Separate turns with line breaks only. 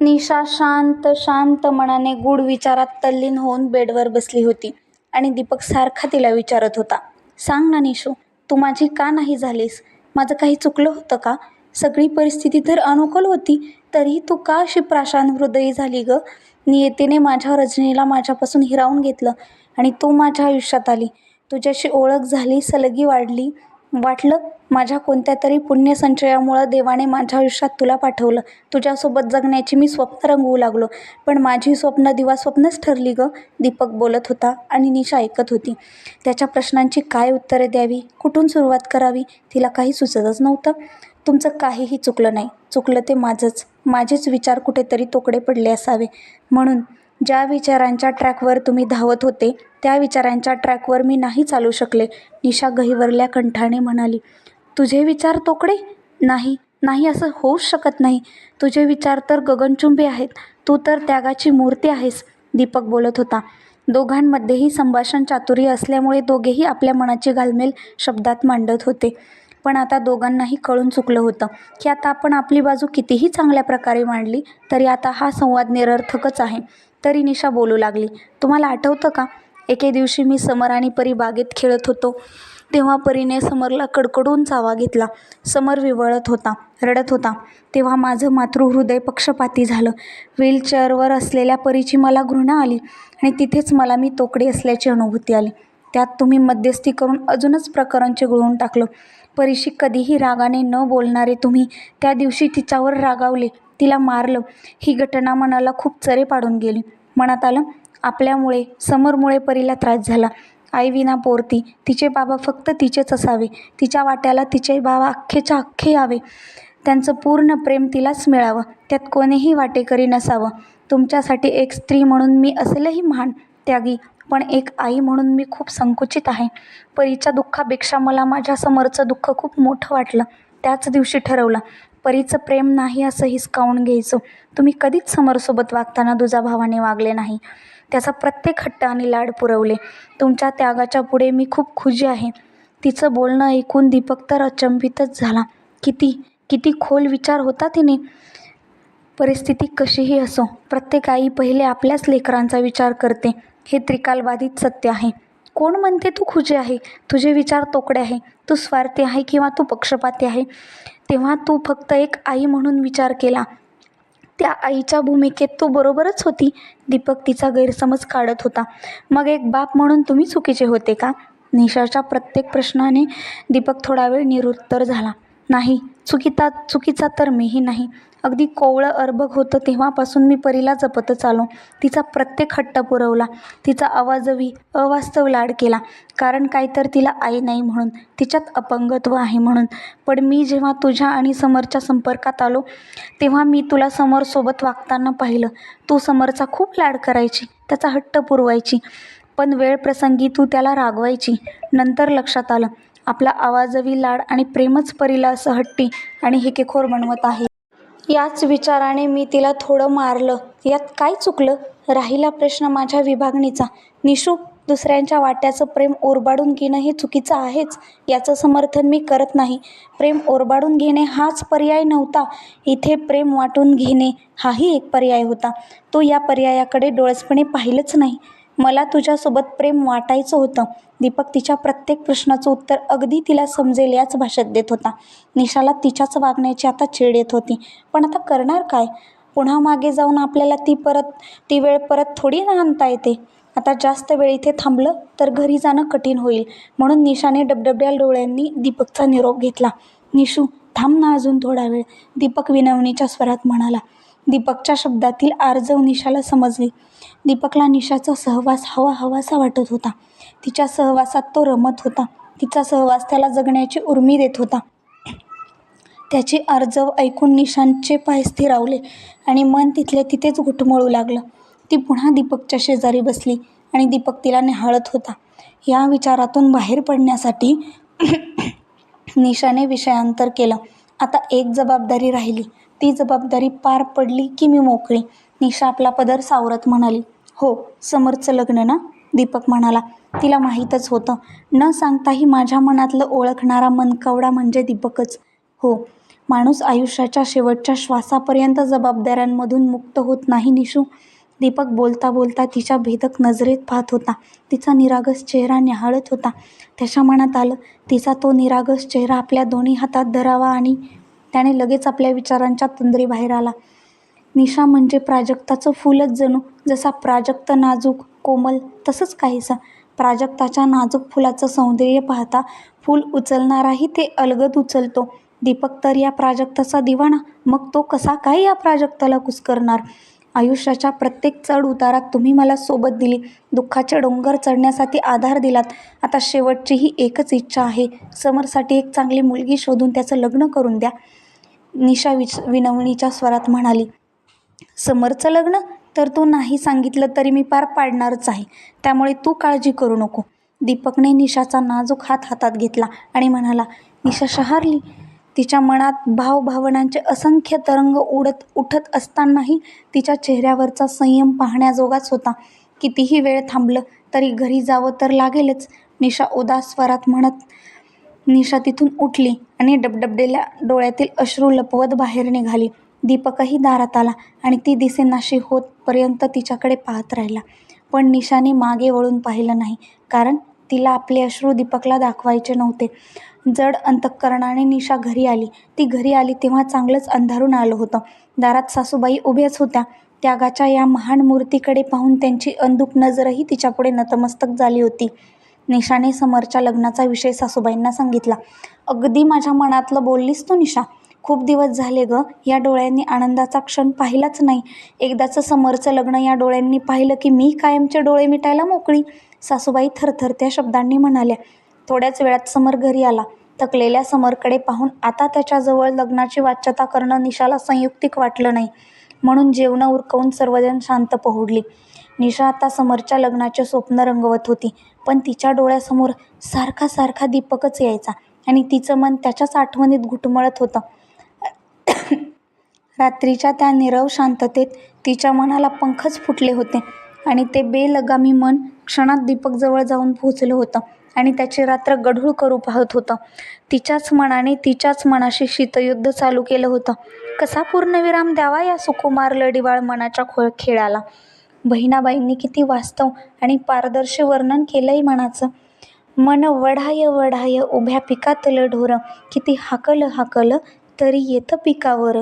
निशा शांत शांत मनाने गूढ विचारात तल्लीन होऊन बेडवर बसली होती आणि दीपक सारखा तिला विचारत होता, सांग ना निशू, तू माझी का नाही झालीस? माझं काही चुकलं होतं का? सगळी परिस्थिती तर अनुकूल होती, तरीही तू का अशी प्राशांत हृदयी झाली ग? नियतीने माझ्या रजनीला माझ्यापासून हिरावून घेतलं आणि तू माझ्या आयुष्यात आली. तुझ्याशी ओळख झाली, सलगी वाढली. वाटलं माझ्या कोणत्या तरी पुण्यसंचयामुळं देवाने माझ्या आयुष्यात तुला पाठवलं. तुझ्यासोबत जगण्याची मी स्वप्न रंगवू लागलो. पण माझी स्वप्न दिवास्वप्नच ठरली ग. दीपक बोलत होता आणि निशा ऐकत होती. त्याच्या प्रश्नांची काय उत्तरे द्यावी, कुठून सुरुवात करावी, तिला काही सुचतच नव्हतं. तुमचं काहीही चुकलं नाही. चुकलं ते माझंच. माझेच विचार कुठेतरी तोकडे पडले असावे. म्हणून ज्या विचारांच्या ट्रॅकवर तुम्ही धावत होते, त्या विचारांच्या ट्रॅकवर मी नाही चालू शकले. निशा गहिवरल्या कंठाने म्हणाली. तुझे विचार तोकडे? नाही नाही, असं होऊच शकत नाही. तुझे विचार तर गगनचुंबी आहेत. तू तर त्यागाची मूर्ती आहेस. दीपक बोलत होता. दोघांमध्येही संभाषण चातुर्य असल्यामुळे दोघेही आपल्या मनाची घालमेल शब्दात मांडत होते. पण आता दोघांनाही कळून चुकलं होतं की आता आपण आपली बाजू कितीही चांगल्या प्रकारे मांडली तरी आता हा संवाद निरर्थकच आहे. तरी निशा बोलू लागली. तुम्हाला आठवतं का, एके दिवशी मी समर आणि परी बागेत खेळत होतो, तेव्हा परीने समरला कडकडून चावा घेतला. समर विव्हळत होता, रडत होता. तेव्हा माझं मातृहृदय पक्षपाती झालं. व्हीलचेअरवर असलेल्या परीची मला घृणा आली आणि तिथेच मला मी तोकडी असल्याची अनुभूती आली. त्यात तुम्ही मध्यस्थी करून अजूनच प्रकरण चिघळून टाकलं. परीशी कधीही रागाने न बोलणारे तुम्ही त्या दिवशी तिच्यावर रागावले, तिला मारलं. ही घटना मनाला खूप चरे पाडून गेली. मनात आलं, आपल्यामुळे, समरमुळे परीला त्रास झाला. आईविना पोरती, तिचे बाबा फक्त तिचेच असावे, तिच्या वाट्याला तिचे बाबा अख्खेच्या अख्खे यावे, त्यांचं पूर्ण प्रेम तिलाच मिळावं, त्यात कोणीही वाटेकरी नसावं. तुमच्यासाठी एक स्त्री म्हणून मी असेलही महान त्यागी, पण एक आई म्हणून मी खूप संकुचित आहे. परीच्या दुःखापेक्षा मला माझ्या समरचं दुःख खूप मोठं वाटलं. त्याच दिवशी ठरवलं, परीचं प्रेम नाही असं हिसकावून घ्यायचं. तुम्ही कधीच समरसोबत वागताना दुजाभावाने वागले नाही. त्याचा प्रत्येक हट्ट आणि लाड पुरवले. तुमच्या त्यागाच्या पुढे मी खूप खुजी आहे. तिचं बोलणं ऐकून दीपक तर अचंबितच झाला. किती किती खोल विचार होता तिने. परिस्थिती कशीही असो, प्रत्येक आई पहिले आपल्याच लेकरांचा विचार करते, हे त्रिकालबाधित सत्य आहे. कोण म्हणते तू खुजी आहे? तुझे विचार तोकडे आहे. तू स्वार्थी आहे किंवा तू पक्षपाती आहे? तेव्हा तू फक्त एक आई म्हणून विचार केला. त्या आईच्या भूमिकेत तू बरोबरच होती. दीपक तिचा गैरसमज काढत होता. मग एक बाप म्हणून तुम्ही चुकीचे होते का? निशाच्या प्रत्येक प्रश्नाने दीपक थोडा वेळ निरुत्तर झाला. नाही, चुकीचा तर मीही नाही. अगदी कोवळं अर्भक होतं तेव्हापासून मी परीला जपतच आलो. तिचा प्रत्येक हट्ट पुरवला. तिचा अवाजवी अवास्तव लाड केला. कारण काय तर तिला आई नाही म्हणून, तिच्यात अपंगत्व आहे म्हणून. पण मी जेव्हा तुझ्या आणि समरच्या संपर्कात आलो तेव्हा मी तुला समरसोबत वागताना पाहिलं. तू समरचा खूप लाड करायची, त्याचा हट्ट पुरवायची, पण वेळ प्रसंगी तू त्याला रागवायची. नंतर लक्षात आलं, आपला आवाजवी लाड आणि प्रेमच परीला असं हट्टी आणि हेकेखोर बनवत आहे. याच विचाराने मी तिला थोडं मारलं. यात काय चुकलं? राहिला प्रश्न माझ्या विभागणीचा. निशू, दुसऱ्यांच्या वाट्याचं प्रेम ओरबाडून घेणं हे चुकीचं आहेच, याचं समर्थन मी करत नाही. प्रेम ओरबाडून घेणे हाच पर्याय नव्हता. इथे प्रेम वाटून घेणे हाही एक पर्याय होता. तू या पर्यायाकडे डोळसपणे पाहिलंच नाही. मला तुझ्यासोबत प्रेम वाटायचं होतं. दीपक तिच्या प्रत्येक प्रश्नाचं उत्तर अगदी तिला समजेल याच भाषेत देत होता. निशाला तिच्याच वागण्याची आता चिड येत होती. पण आता करणार काय? पुन्हा मागे जाऊन आपल्याला ती वेळ परत थोडी ना आणता येते. आता जास्त वेळ इथे थांबलं तर घरी जाणं कठीण होईल. म्हणून निशाने डबडब्या डोळ्यांनी दीपकचा निरोप घेतला. निशू, थांब ना अजून थोडा वेळ, दीपक विनवणीच्या स्वरात म्हणाला. दीपकच्या शब्दातील आर्जव निशाला समजली. दीपकला निशाचा सहवास हवासा वाटत होता. तिच्या सहवासात तो रमत होता. तिचा सहवास त्याला जगण्याची उर्मी देत होता. त्याची आर्जव ऐकून निशांचे पाय स्थिरावले आणि मन तिथल्या तिथेच घुटमळू लागलं. ती पुन्हा दीपकच्या शेजारी बसली आणि दीपक तिला निहाळत होता. या विचारातून बाहेर पडण्यासाठी निशाने विषयांतर केलं. आता एक जबाबदारी राहिली. ती जबाबदारी पार पडली की मी मोकळी. निशा आपला पदर सावरत म्हणाली. हो, समरचं लग्न ना? दीपक म्हणाला. तिला माहीतच होतं. न सांगताही माझ्या मनातलं ओळखणारा मनकवडा म्हणजे दीपकच. हो, माणूस आयुष्याच्या शेवटच्या श्वासापर्यंत जबाबदाऱ्यांमधून मुक्त होत नाही निशू. दीपक बोलता बोलता तिच्या भेदक नजरेत पाहत होता. तिचा निरागस चेहरा न्याहाळत होता. त्याच्या मनात आलं, तिचा तो निरागस चेहरा आपल्या दोन्ही हातात धरावा आणि त्याने लगेच आपल्या विचारांच्या तंद्रीबाहेर आला. निशा म्हणजे प्राजक्ताचं फुलच जणू. जसा प्राजक्त नाजूक, कोमल, तसंच काहीसं. प्राजक्ताच्या नाजूक फुलाचं सौंदर्य पाहता फूल उचलणाराही ते अलगद उचलतो. दीपक तर या प्राजक्ताचा दिवाणा, मग तो कसा काय या प्राजक्ताला कुस्करणार? आयुष्याच्या प्रत्येक चढ उतारात तुम्ही मला सोबत दिली, दुःखाचे डोंगर चढण्यासाठी आधार दिलात. आता शेवटची ही एकच इच्छा आहे, समरसाठी एक चांगली मुलगी शोधून त्याचं लग्न करून द्या. निशा विनवणीच्या स्वरात म्हणाली. समरचं लग्न? तर तू नाही सांगितलं तरी मी पार पाडणारच आहे, त्यामुळे तू काळजी करू नको. दीपकने निशाचा नाजूक हात हातात घेतला आणि म्हणाला. निशा शहारली. तिच्या मनात भावभावनांचे असंख्य तरंग उठत असतानाही तिच्या चेहऱ्यावरचा संयम पाहण्याजोगाच होता. कितीही वेळ थांबलं तरी घरी जावं तर लागेलच, निशा उदास स्वरात म्हणत. निशा तिथून उठली आणि डबडबलेल्या डोळ्यातील अश्रू लपवत बाहेर निघाली. दीपकही दारात आला आणि ती दिसेनाशी होतपर्यंत तिच्याकडे पाहत राहिला. पण निशाने मागे वळून पाहिलं नाही, कारण तिला आपले अश्रू दीपकला दाखवायचे नव्हते. जड अंतःकरणाने निशा घरी आली. ती घरी आली तेव्हा चांगलंच अंधारून आलं होतं. दारात सासूबाई उभ्याच होत्या. त्यागाच्या या महान मूर्तीकडे पाहून त्यांची अंधुक नजरही तिच्यापुढे नतमस्तक झाली होती. निशाने समरच्या लग्नाचा विषय सासूबाईंना सांगितला. अगदी माझ्या मनातलं बोललीस तू निशा. खूप दिवस झाले ग, या डोळ्यांनी आनंदाचा क्षण पाहिलाच नाही. एकदाचं समरचं लग्न या डोळ्यांनी पाहिलं की मी कायमचे डोळे मिटायला मोकळी, सासूबाई थरथरत्या शब्दांनी म्हणाल्या. थोड्याच वेळात समर घरी आला. थकलेल्या समरकडे पाहून आता त्याच्याजवळ लग्नाची वाच्यता करणं निशाला संयुक्तिक वाटलं नाही. म्हणून जेवणं उरकवून सर्वजण शांत पहुडली. निशा आता समरच्या लग्नाचे स्वप्न रंगवत होती, पण तिच्या डोळ्यासमोर सारखा सारखा दीपकच यायचा आणि तिचं मन त्याच्याच आठवणीत घुटमळत होतं. रात्रीच्या त्या नीरव शांततेत तिच्या मनाला पंखच फुटले होते आणि ते बेलगामी मन क्षणात दीपकजवळ जाऊन पोहोचलं होतं आणि त्याची रात्र गढूळ करू पाहत होतं. तिच्याच मनाने तिच्याच मनाशी शीतयुद्ध चालू केलं होतं. कसा पूर्णविराम द्यावा या सुकुमार लढीवाळ मनाच्या खेळाला? बहिणाबाईंनी किती वास्तव आणि पारदर्शी वर्णन केलंय मनाचं. मन वढाय वढाय उभ्या पिकातलं ढोर, किती हाकल हाकल तरी येतं पिकावर.